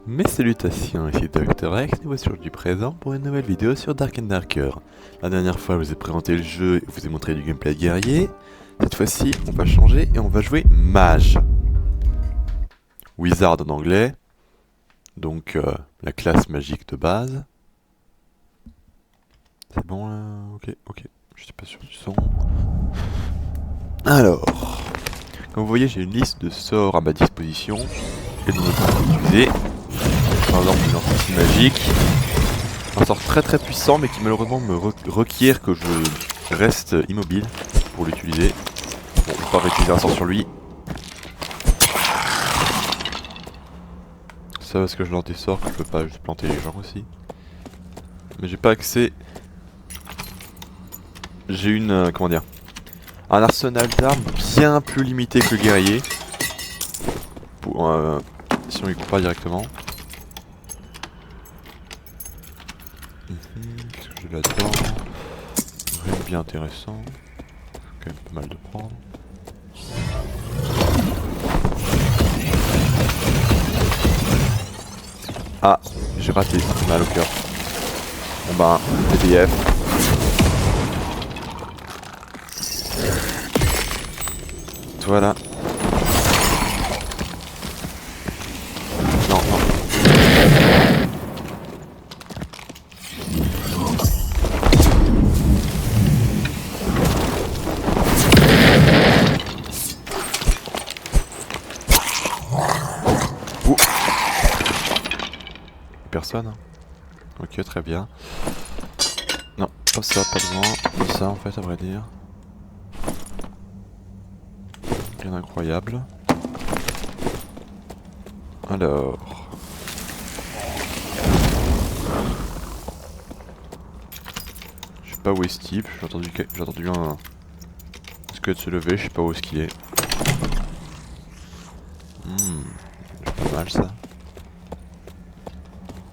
Mes salutations, ici Dr. X, nous voici aujourd'hui présent pour une nouvelle vidéo sur Dark and Darker. La dernière fois, je vous ai présenté le jeu et vous ai montré du gameplay guerrier. Cette fois-ci, on va changer et on va jouer mage. Wizard en anglais, donc la classe magique de base. C'est bon là? Ok, je suis pas sûr du son. Alors, comme vous voyez, j'ai une liste de sorts à ma disposition et de notamment utiliser. Par exemple, une sortie magique. Un sort très puissant mais qui malheureusement me requiert que je reste immobile pour l'utiliser. Bon, on va utiliser un sort sur lui. Ça parce que je lance des sorts que je peux pas juste planter les gens aussi. Mais j'ai pas accès. J'ai une comment dire, un arsenal d'armes bien plus limité que le guerrier. Pour, si on y coupe pas directement. Qu'est-ce que j'ai là-dedans? Rien de bien intéressant. Quand même pas mal de prendre. Ah, j'ai raté, j'ai mal au cœur. Bon bah, TDF. Voilà. Non. Ouh. Personne. Ok, très bien. Non, pas ça, pas besoin de ça en fait, à vrai dire. Rien d'incroyable. Alors. Je sais pas où est Steve, j'ai entendu un squelette se lever, je sais pas où est-ce qu'il est. C'est pas mal ça.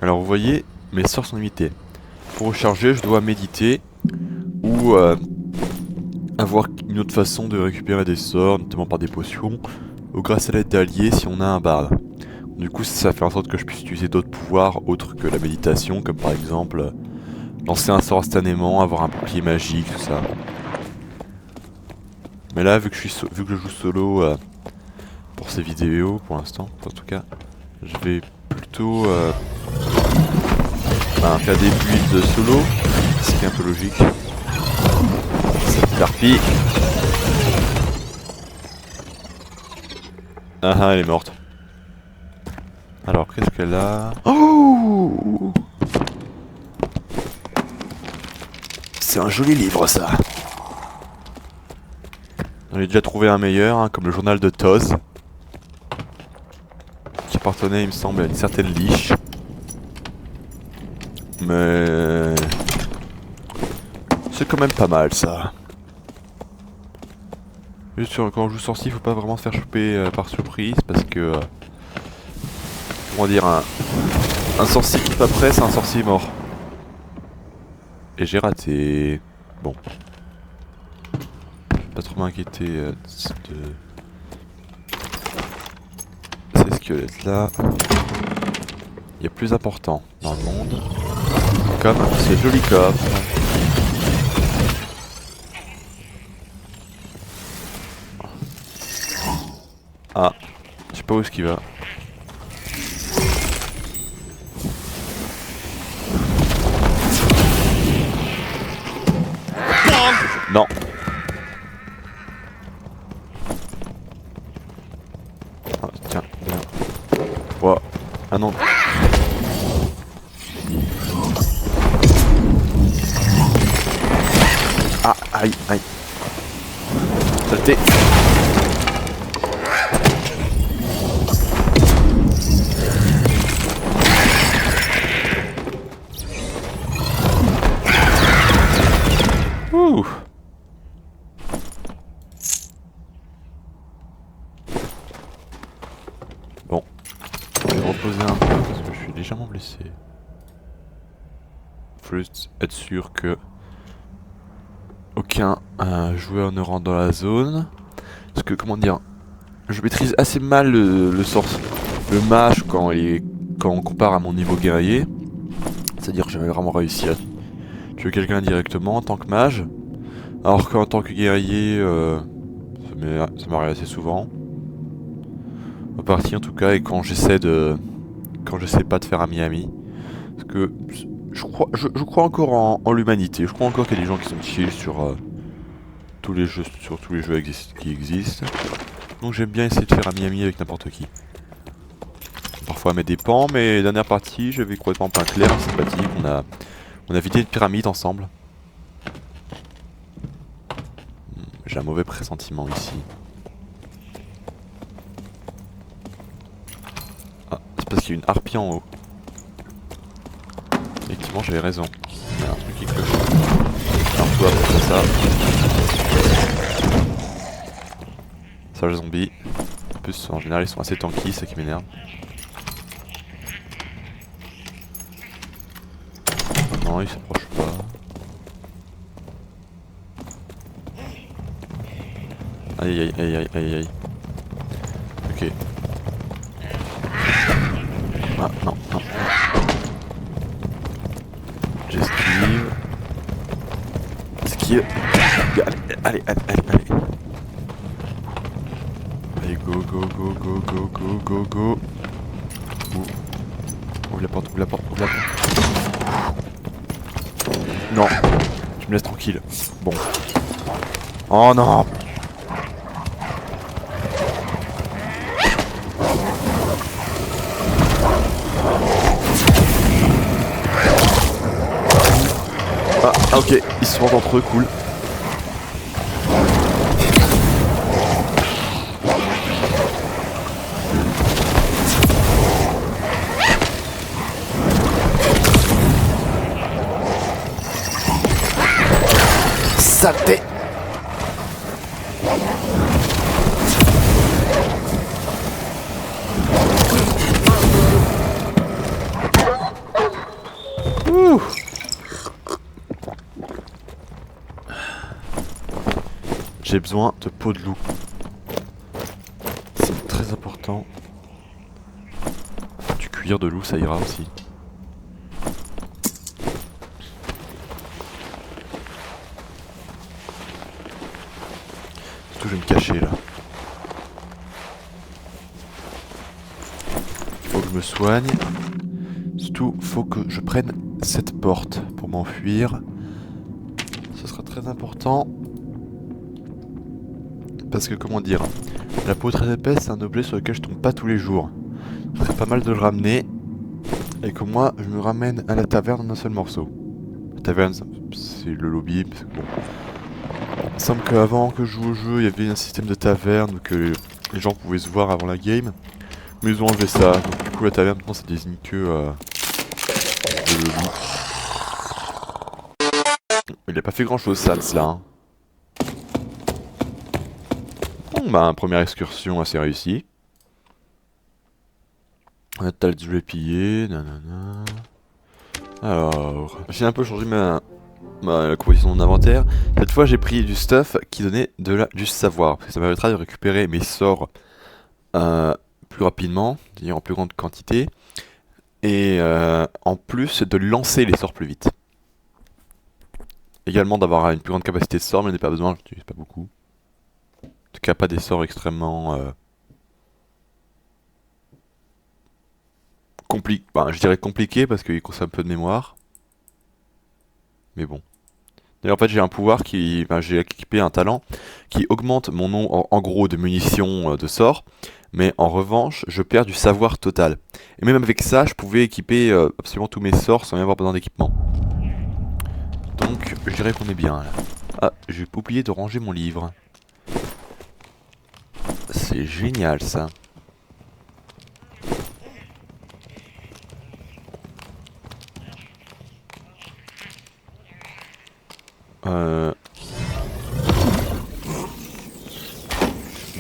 Alors vous voyez, mes sorts sont limités. Pour recharger, je dois méditer ou avoir une autre façon de récupérer des sorts, notamment par des potions, ou grâce à l'aide d'alliés si on a un barde. Du coup, ça fait en sorte que je puisse utiliser d'autres pouvoirs autres que la méditation, comme par exemple lancer un sort instantanément, avoir un bouclier magique, tout ça. Mais là, vu que je joue solo pour ces vidéos, pour l'instant, en tout cas, je vais plutôt faire des builds solo, ce qui est un peu logique. Cette harpie. Ah, elle est morte. Alors, qu'est-ce qu'elle a? Oh! C'est un joli livre, ça. J'en ai déjà trouvé un meilleur, hein, comme le journal de Toz. Qui appartenait, il me semble, à une certaine liche. Mais... c'est quand même pas mal, ça. Juste quand on joue sorcier, faut pas vraiment se faire choper par surprise, parce que... comment dire, un sorcier qui est pas prêt, c'est un sorcier mort. Et j'ai raté. Bon. Je vais pas trop m'inquiéter de ces squelettes là. Il y a plus important dans le monde. Comme ce joli coffre. Ah, je sais pas où est-ce qu'il va. Non. Ah, tiens, bien. Wow. Ah non. Ah, aïe. Saleté. Ouh. Bon. Je vais reposer un peu parce que je suis légèrement blessé. Faut juste être sûr que aucun joueur ne rentre dans la zone. Parce que, comment dire, je maîtrise assez mal le sort, le mage quand il est quand on compare à mon niveau guerrier, c'est-à-dire que j'avais vraiment réussi à tuer quelqu'un directement en tant que mage, alors qu'en tant que guerrier, ça m'arrive assez souvent. En partie en tout cas, et quand j'essaie pas de faire ami-ami. Parce que je crois encore en l'humanité, je crois encore qu'il y a des gens qui sont chill sur tous les jeux, qui existent. Donc j'aime bien essayer de faire ami-ami avec n'importe qui. Parfois à mes dépens, mais dernière partie, j'avais complètement pas clair, sympathique, on a vidé une pyramide ensemble. J'ai un mauvais pressentiment ici. Ah, c'est parce qu'il y a une harpie en haut. Effectivement, j'avais raison. Il y a un truc qui cloche. Alors toi, après ça. Sale zombie. En plus, en général, ils sont assez tanky, ça qui m'énerve. Non, il s'approche pas. Aïe aïe aïe aïe aïe aïe. Ok. Ah non, non. J'esquive. Esquive. Allez, allez, allez, allez, allez. Allez, go, go, go, go, go, go, go, go. Ouvre la porte, ouvre la porte, ouvre la porte. Non, tu me laisses tranquille. Bon. Oh non. Ah ok, ils se vendent entre eux, cool. Saleté. Ouh. J'ai besoin de peau de loup. C'est très important. Du cuir de loup, ça ira aussi. Surtout, je vais me cacher là. Faut que je me soigne. Surtout, faut que je prenne cette porte pour m'enfuir. Ce sera très important. Parce que, comment dire, la peau très épaisse, c'est un objet sur lequel je tombe pas tous les jours. Ce serait pas mal de le ramener. Et que moi, je me ramène à la taverne en un seul morceau. La taverne, c'est le lobby, parce que bon... Il me semble qu'avant que je joue au jeu, il y avait un système de taverne, que les gens pouvaient se voir avant la game. Mais ils ont enlevé ça, donc du coup la taverne maintenant ça désigne que le lobby. Il a pas fait grand chose ça, là. Hein. Bon bah, première excursion assez réussie. T'as le jeu pillé, nanana. Alors, j'ai un peu changé la composition de mon inventaire. Cette fois j'ai pris du stuff qui donnait du savoir, parce que ça me permettra de récupérer mes sorts plus rapidement, c'est-à-dire en plus grande quantité, et en plus de lancer les sorts plus vite. Également d'avoir une plus grande capacité de sorts, mais j'en ai pas besoin, je n'utilise pas beaucoup. En tout cas pas des sorts extrêmement je dirais compliqués parce qu'ils consomment peu de mémoire. Mais bon. D'ailleurs en fait j'ai un pouvoir j'ai équipé un talent qui augmente mon nombre en gros de munitions de sorts, mais en revanche je perds du savoir total. Et même avec ça je pouvais équiper absolument tous mes sorts sans même avoir besoin d'équipement. Donc je dirais qu'on est bien là. Ah, j'ai oublié de ranger mon livre. C'est génial ça.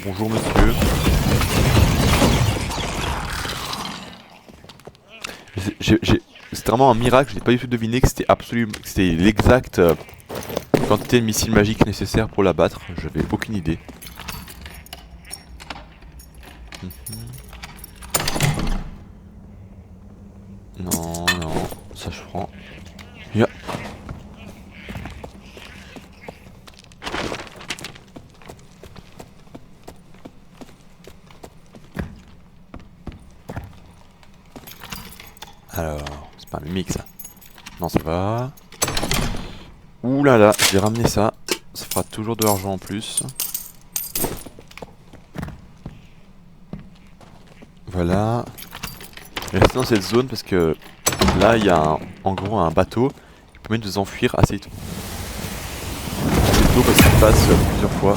Bonjour monsieur. C'est vraiment un miracle, j'ai pas du tout deviné que c'était l'exacte quantité de missiles magiques nécessaires pour la battre, j'avais aucune idée. Non, non, ça je prends. Ya. Alors, c'est pas un mimique ça. Non, ça va. Ouh là là, j'ai ramené ça. Ça fera toujours de l'argent en plus. Voilà. Je vais rester dans cette zone parce que là il y a en gros un bateau qui permet de nous enfuir assez tôt. Assez tôt parce qu'il passe plusieurs fois.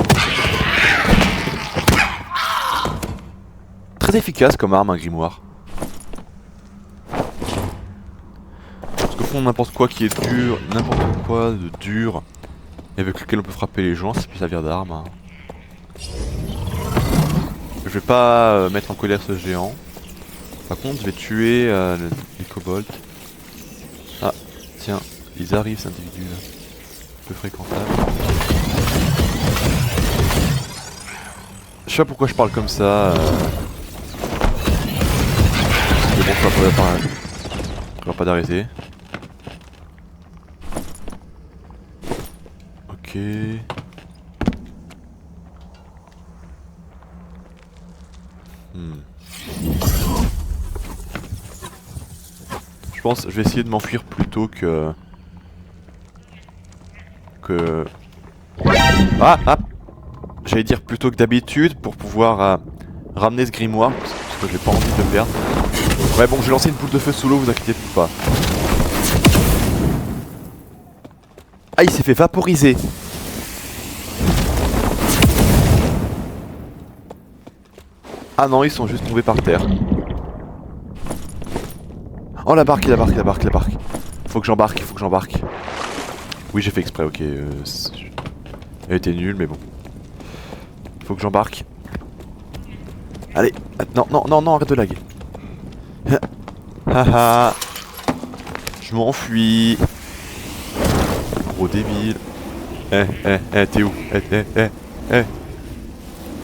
Très efficace comme arme un grimoire. Parce qu'au fond n'importe quoi qui est dur, n'importe quoi de dur et avec lequel on peut frapper les gens, ça peut servir d'arme. Hein. Je vais pas mettre en colère ce géant. Par contre je vais tuer les kobolds. Ah tiens, ils arrivent cet individu là. Peu fréquentable. Je sais pas pourquoi je parle comme ça. Mais bon, ça va pas d'arrêter. Ok. Je pense je vais essayer de m'enfuir plutôt que... Ah, ah. J'allais dire plutôt que d'habitude pour pouvoir ramener ce grimoire, parce que j'ai pas envie de le perdre. Ouais bon, j'ai lancé une boule de feu sous l'eau, vous inquiétez pas. Ah, il s'est fait vaporiser. Ah non, ils sont juste tombés par terre. Oh la barque, la barque, la barque, la barque. Faut que j'embarque, faut que j'embarque. Oui, j'ai fait exprès, ok. Elle était nulle, mais bon. Faut que j'embarque. Allez, non, non, non, non, arrête de laguer. Haha. Je m'enfuis. Gros débile. T'es où?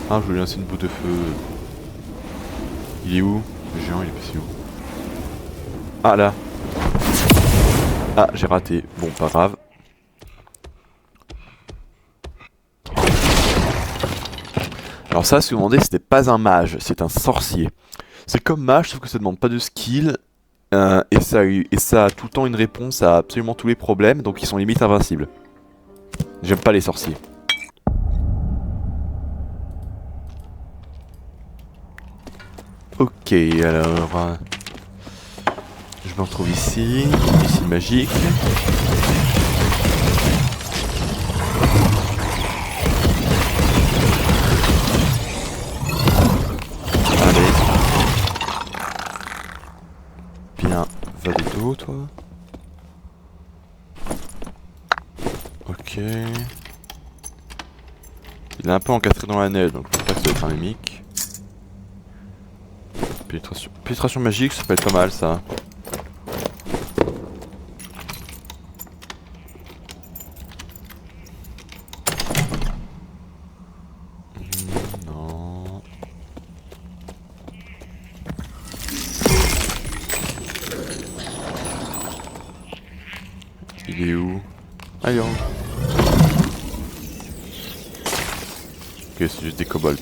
Ah, je voulais lancer une boule de feu. Il est où? Le géant, il est passé où? Ah là. Ah, j'ai raté. Bon, pas grave. Alors ça, si vous vous demandez, c'était pas un mage, c'est un sorcier. C'est comme mage, sauf que ça demande pas de skill. Et ça a tout le temps une réponse à absolument tous les problèmes, donc ils sont limite invincibles. J'aime pas les sorciers. Ok, alors... je me retrouve ici, ici magique. Allez. Bien, va de dos, toi. Ok. Il est un peu encastré dans la neige, donc je pense pas que ça va être un mimique. Pénétration. Pénétration magique, ça peut être pas mal ça. Non. Il est où? Ah, il est en haut. Ok, c'est juste des kobolds.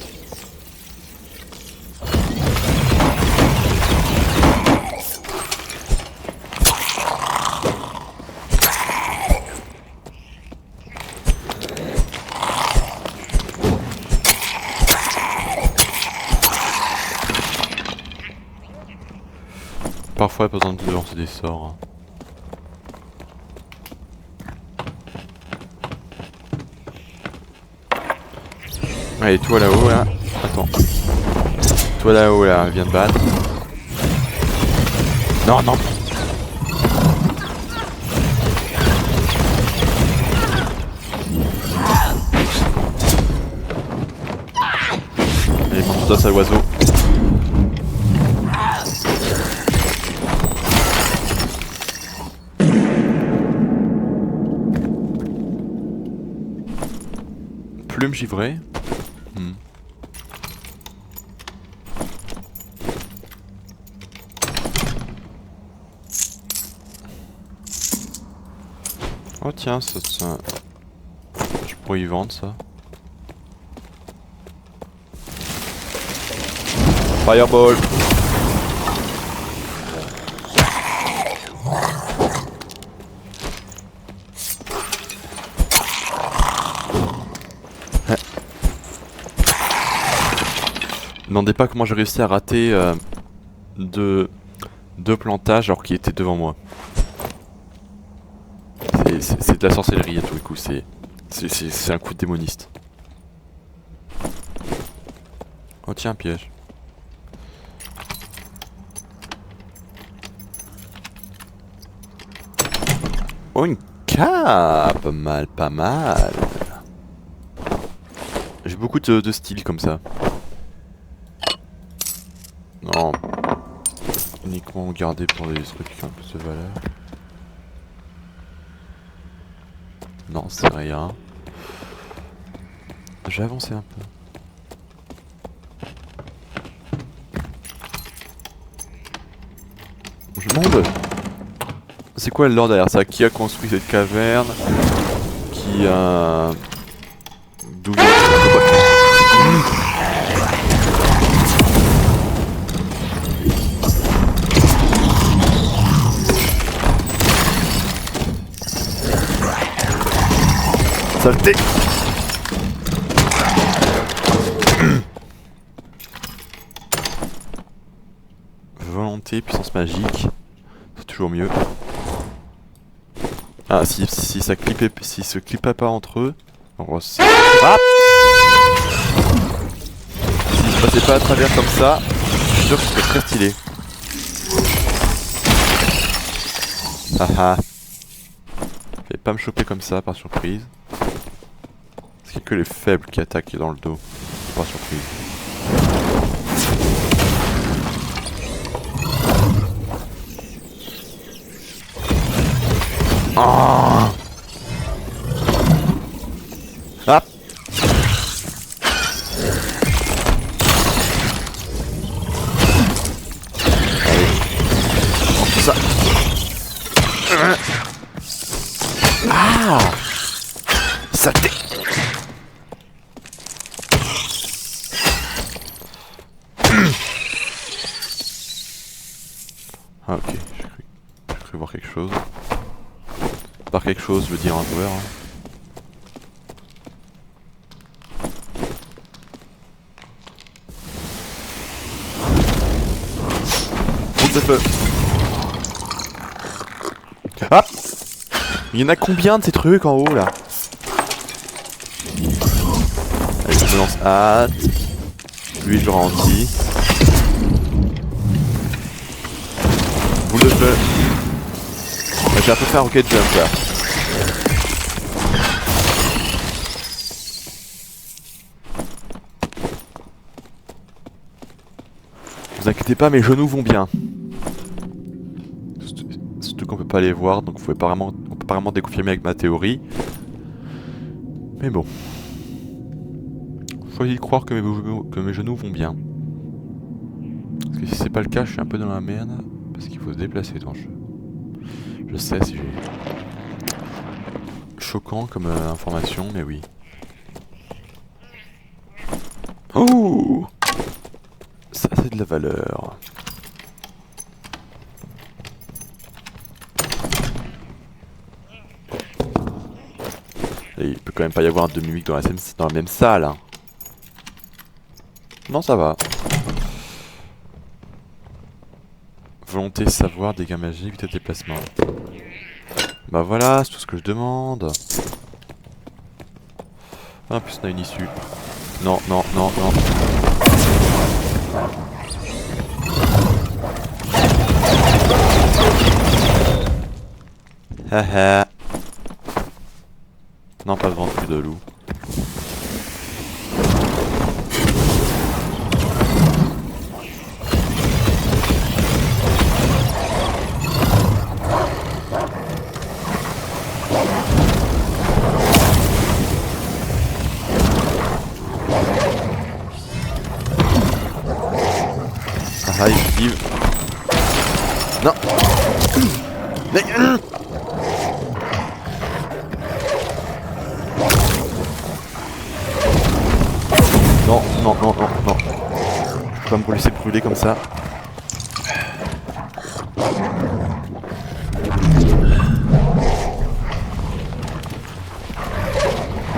Parfois, il n'y a pas besoin de lancer des sorts. Allez, toi là-haut, là. Attends. Toi là-haut, là, viens de battre. Non, non. Allez, monte toi, ça l'oiseau. Plume givrée. Oh tiens, ça... Je pourrais y vendre ça. Fireball. Ne demandez pas comment j'ai réussi à rater deux plantages alors qu'il était devant moi. C'est de la sorcellerie à tous les coups, c'est un coup de démoniste. Oh tiens, un piège. Oh une cape. Pas mal, pas mal. J'ai beaucoup de styles comme ça. Non. Uniquement garder pour des trucs un peu de valeur. Non, c'est rien. J'ai avancé un peu. Je demande. C'est quoi le lore derrière ça? Qui a construit cette caverne? Qui a... D'où vient... Saleté. Volonté, puissance magique. C'est toujours mieux. Ah, si ça clippait, s'ils se clippaient pas entre eux. Ah, s'ils passaient pas à travers comme ça, je suis sûr que ce serait très stylé. Haha. Fallait pas me choper comme ça par surprise. Parce qu'il y a que les faibles qui attaquent dans le dos. Par surprise. Oh ah. Allez. Tout ça. Ah. Saleté. Ah ok, j'ai cru voir quelque chose. Par quelque chose, je veux dire un joueur. Hein. Boule de feu. Ah. Il y en a combien de ces trucs en haut là? Allez, je me lance hâte. Lui je ralentis. Boule de feu. J'ai un peu fait un rocket jump là. Vous inquiétez pas, mes genoux vont bien. Surtout qu'on peut pas les voir, donc on peut pas vraiment déconfirmer avec ma théorie. Mais bon. Choisis de croire que mes genoux vont bien. Parce que si c'est pas le cas, je suis un peu dans la merde. Parce qu'il faut se déplacer dans le jeu. Je sais, c'est choquant comme information, mais oui. Oh! Ça, c'est de la valeur. Et il peut quand même pas y avoir un demi-mimique dans la même salle. Hein. Non, ça va. Volonté, savoir, dégâts magiques, vitesse de déplacement. Bah voilà, c'est tout ce que je demande. Ah, en plus on a une issue. Non, non, non, non. Haha. Non, pas de ventre, plus de loup. Ah, il esquive. Non. Mais... Non, non, non, non. Je peux pas me laisser brûler comme ça.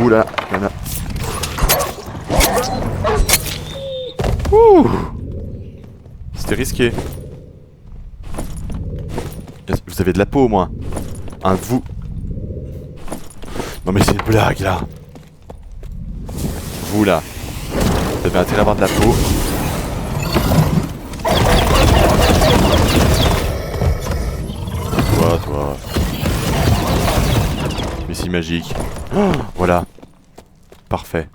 Oula, là. Ouh, c'était risqué. Vous avez de la peau au moins. Un vous. Non mais c'est une blague là. Vous là. Vous avez intérêt à avoir de la peau. Toi. Mais c'est magique. Oh, voilà. Parfait.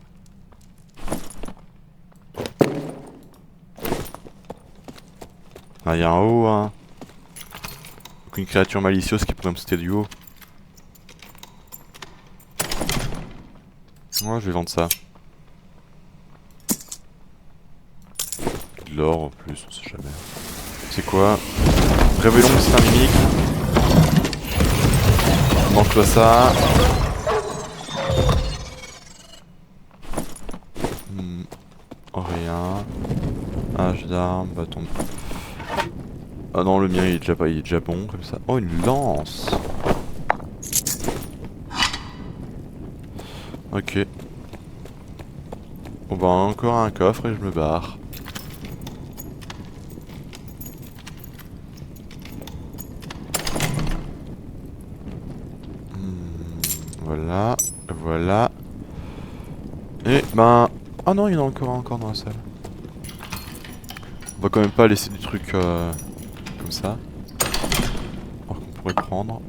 Ah, y a un haut, hein. Aucune créature malicieuse qui pourrait me sauter du haut. Ouais, je vais vendre ça. De l'or en plus, on sait jamais. C'est quoi? Révélons le système mimique. Mange-toi ça. Rien. Hache d'armes, bâton. Ah non, le mien il est déjà bon comme ça. Oh, une lance. Ok. Bon bah encore un coffre et je me barre. Voilà. Et ben... Ah non, il y en a encore dans la salle. On va quand même pas laisser des trucs comme ça. Alors qu'on pourrait prendre.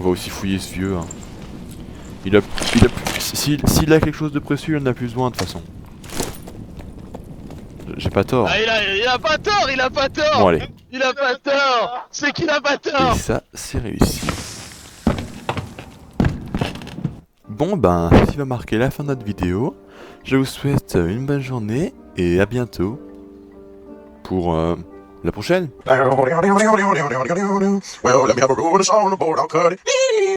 On va aussi fouiller ce vieux. Hein. S'il a quelque chose de précieux, il en a plus besoin de toute façon. J'ai pas tort. Ah, il a pas tort. Bon allez. Il a pas tort. C'est qu'il a pas tort. Et ça, c'est réussi. Bon ben, ceci va marquer la fin de notre vidéo. Je vous souhaite une bonne journée et à bientôt pour la prochaine. Well, let me have a roll with a song on the board, I'll cut it.